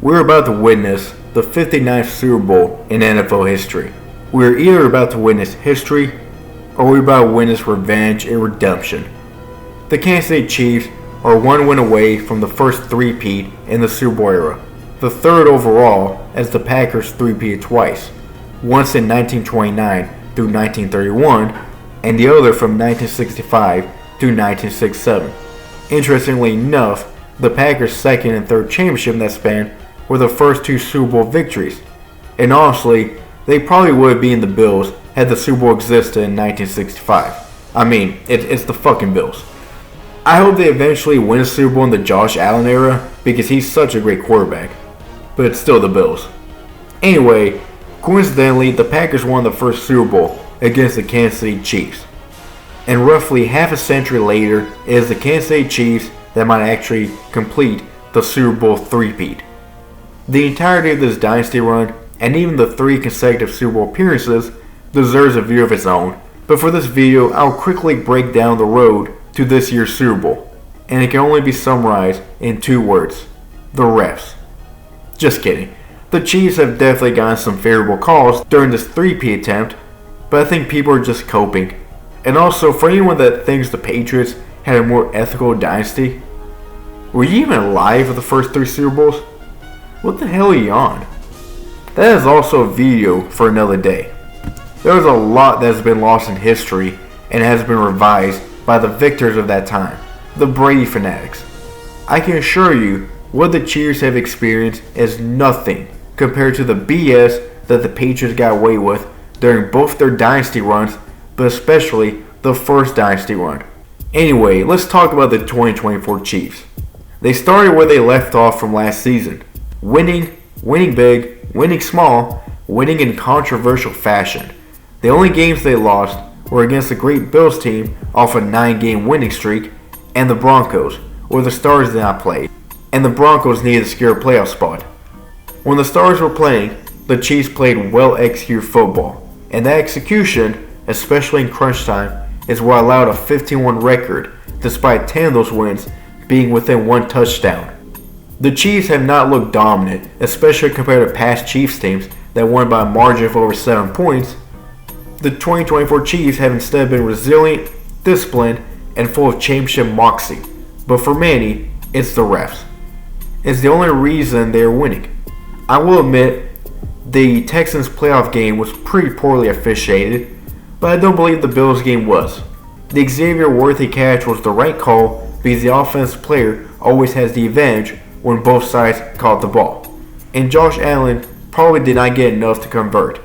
We're about to witness the 59th Super Bowl in NFL history. We're either about to witness history or we're about to witness revenge and redemption. The Kansas City Chiefs are one win away from the first three-peat in the Super Bowl era, the third overall as the Packers three-peated twice, once in 1929 through 1931 and the other from 1965 to 1967. Interestingly enough, the Packers' second and third championship in that span were the first two Super Bowl victories, and honestly, they probably would have been the Bills had the Super Bowl existed in 1965. I mean, it's the fucking Bills. I hope they eventually win a Super Bowl in the Josh Allen era because he's such a great quarterback, but it's still the Bills. Anyway, coincidentally, the Packers won the first Super Bowl against the Kansas City Chiefs, and roughly half a century later, it is the Kansas City Chiefs that might actually complete the Super Bowl three-peat. The entirety of this dynasty run, and even the three consecutive Super Bowl appearances, deserves a view of its own, but for this video, I'll quickly break down the road to this year's Super Bowl, and it can only be summarized in two words: the refs. Just kidding. The Chiefs have definitely gotten some favorable calls during this three-peat attempt, but I think people are just coping. And also, for anyone that thinks the Patriots had a more ethical dynasty, were you even alive for the first three Super Bowls? What the hell are you on? That is also a video for another day. There is a lot that has been lost in history and has been revised by the victors of that time, the Brady fanatics. I can assure you, what the Chiefs have experienced is nothing compared to the BS that the Patriots got away with during both their dynasty runs, but especially the first dynasty run. Anyway, let's talk about the 2024 Chiefs. They started where they left off from last season. Winning big, winning small, winning in controversial fashion. The only games they lost were against the great Bills team off a 9-game winning streak and the Broncos, where the Stars did not play, and the Broncos needed to secure a playoff spot. When the Stars were playing, the Chiefs played well-executed football, and that execution, especially in crunch time, is what allowed a 15-1 record, despite 10 of those wins being within one touchdown. The Chiefs have not looked dominant, especially compared to past Chiefs teams that won by a margin of over 7 points. The 2024 Chiefs have instead been resilient, disciplined, and full of championship moxie. But for many, it's the refs. It's the only reason they are winning. I will admit, the Texans playoff game was pretty poorly officiated, but I don't believe the Bills game was. The Xavier Worthy catch was the right call because the offensive player always has the advantage when both sides caught the ball. And Josh Allen probably did not get enough to convert.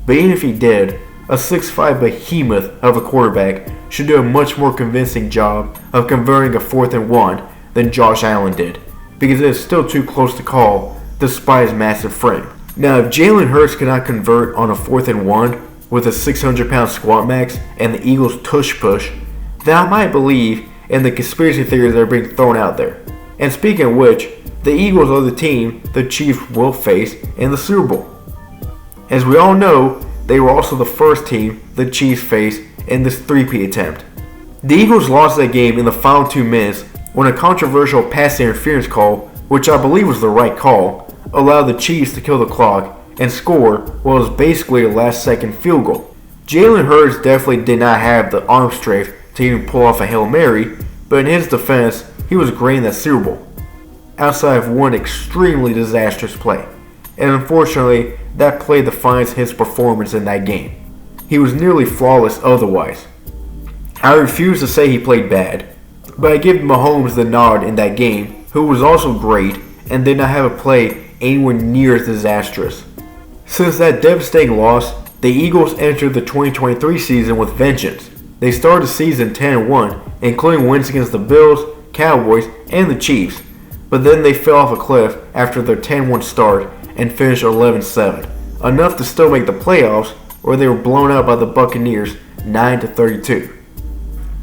But even if he did, a 6'5" behemoth of a quarterback should do a much more convincing job of converting a 4th and 1 than Josh Allen did, because it is still too close to call despite his massive frame. Now, if Jalen Hurts cannot convert on a 4th and 1 with a 600-pound squat max and the Eagles tush push, then I might believe in the conspiracy theories that are being thrown out there. And speaking of which, the Eagles are the team the Chiefs will face in the Super Bowl. As we all know, they were also the first team the Chiefs faced in this three-peat attempt. The Eagles lost that game in the final 2 minutes when a controversial pass interference call, which I believe was the right call, allowed the Chiefs to kill the clock and score what was basically a last-second field goal. Jalen Hurts definitely did not have the arm strength to even pull off a Hail Mary, but in his defense, he was great in that Super Bowl, outside of one extremely disastrous play. And unfortunately, that play defines his performance in that game. He was nearly flawless otherwise. I refuse to say he played bad, but I give Mahomes the nod in that game, who was also great and did not have a play anywhere near as disastrous. Since that devastating loss, the Eagles entered the 2023 season with vengeance. They started the season 10-1, including wins against the Bills, Cowboys, and the Chiefs, but then they fell off a cliff after their 10-1 start and finished 11-7, enough to still make the playoffs, where they were blown out by the Buccaneers 9-32.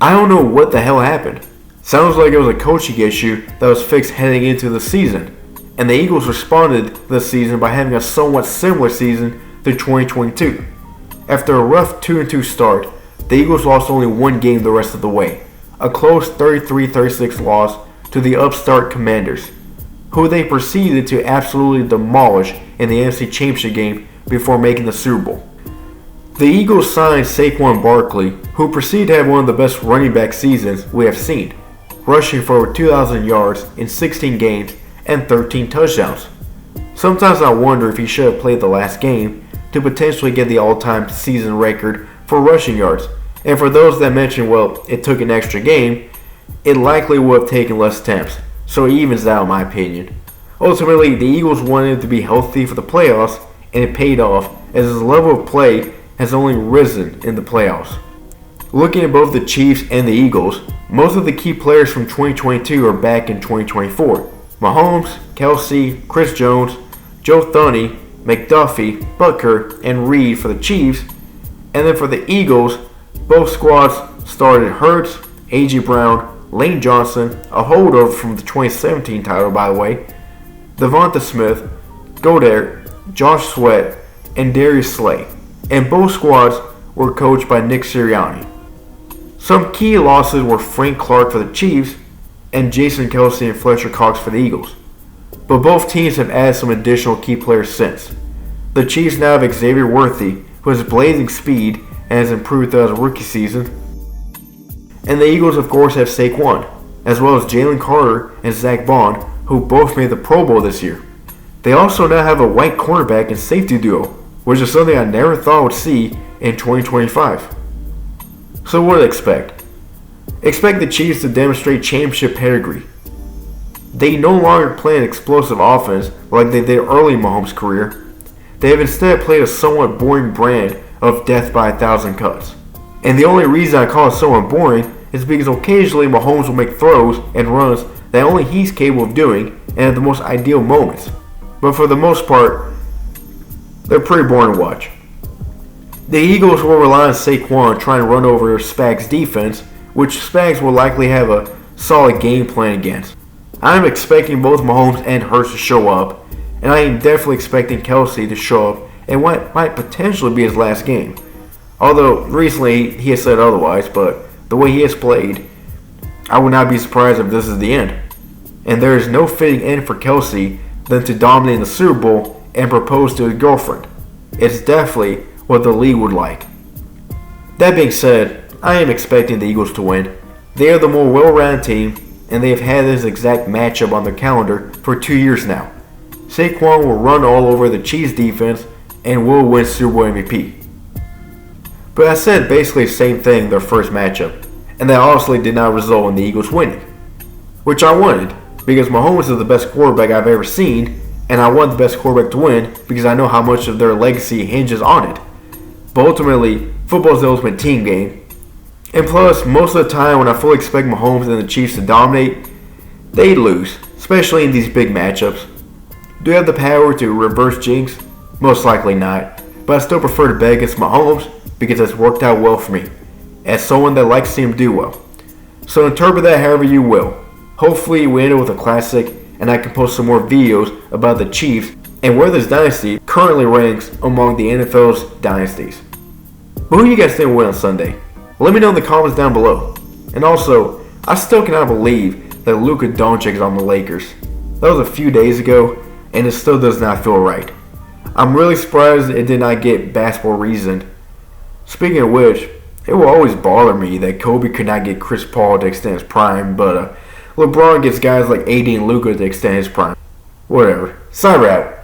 I don't know what the hell happened. Sounds like it was a coaching issue that was fixed heading into the season, and the Eagles responded this season by having a somewhat similar season to 2022. After a rough 2-2 start, the Eagles lost only one game the rest of the way, a close 33-36 loss to the upstart Commanders. who they proceeded to absolutely demolish in the NFC Championship game before making the Super Bowl. The Eagles signed Saquon Barkley, who proceeded to have one of the best running back seasons we have seen, rushing for over 2,000 yards in 16 games and 13 touchdowns. Sometimes I wonder if he should have played the last game to potentially get the all-time season record for rushing yards. And for those that mention, well, it took an extra game, it likely would have taken less attempts, so it evens out in my opinion. Ultimately, the Eagles wanted to be healthy for the playoffs, and it paid off as his level of play has only risen in the playoffs. Looking at both the Chiefs and the Eagles, most of the key players from 2022 are back in 2024. Mahomes, Kelce, Chris Jones, Joe Thuney, McDuffie, Butker, and Reid for the Chiefs. And then for the Eagles, both squads started Hurts, A.J. Brown, Lane Johnson, a holdover from the 2017 title by the way, Devonta Smith, Goddard, Josh Sweat, and Darius Slay. And both squads were coached by Nick Sirianni. Some key losses were Frank Clark for the Chiefs and Jason Kelce and Fletcher Cox for the Eagles. But both teams have added some additional key players since. The Chiefs now have Xavier Worthy, who has blazing speed and has improved throughout his rookie season. And the Eagles of course have Saquon, as well as Jalen Carter and Zach Bond, who both made the Pro Bowl this year. They also now have a white cornerback and safety duo, which is something I never thought I would see in 2025. So what do I expect? Expect the Chiefs to demonstrate championship pedigree. They no longer play an explosive offense like they did early in Mahomes' career. They have instead played a somewhat boring brand of death by 1,000 cuts. And the only reason I call it somewhat boring is because occasionally Mahomes will make throws and runs that only he's capable of doing and at the most ideal moments. But for the most part, they're pretty boring to watch. The Eagles will rely on Saquon trying to run over Spags' defense, which Spags will likely have a solid game plan against. I am expecting both Mahomes and Hurts to show up, and I am definitely expecting Kelce to show up in what might potentially be his last game. Although recently he has said otherwise, but the way he has played, I would not be surprised if this is the end. And there is no fitting end for Kelce than to dominate in the Super Bowl and propose to his girlfriend. It's definitely what the league would like. That being said, I am expecting the Eagles to win. They are the more well-rounded team, and they have had this exact matchup on their calendar for 2 years now. Saquon will run all over the Chiefs defense and will win Super Bowl MVP. But I said basically the same thing in their first matchup, and that obviously did not result in the Eagles winning. Which I wanted, because Mahomes is the best quarterback I've ever seen, and I want the best quarterback to win because I know how much of their legacy hinges on it. But ultimately, football is the ultimate team game. And plus, most of the time when I fully expect Mahomes and the Chiefs to dominate, they lose, especially in these big matchups. Do I have the power to reverse jinx? Most likely not, but I still prefer to bet against Mahomes because it's worked out well for me, as someone that likes to see him do well. So interpret that however you will. Hopefully we end up with a classic and I can post some more videos about the Chiefs and where this dynasty currently ranks among the NFL's dynasties. But who do you guys think will win on Sunday? Let me know in the comments down below. And also, I still cannot believe that Luka Doncic is on the Lakers. That was a few days ago, and it still does not feel right. I'm really surprised it did not get basketball reasoned. Speaking of which, it will always bother me that Kobe could not get Chris Paul to extend his prime, but LeBron gets guys like AD and Luka to extend his prime. Whatever. Sorry out.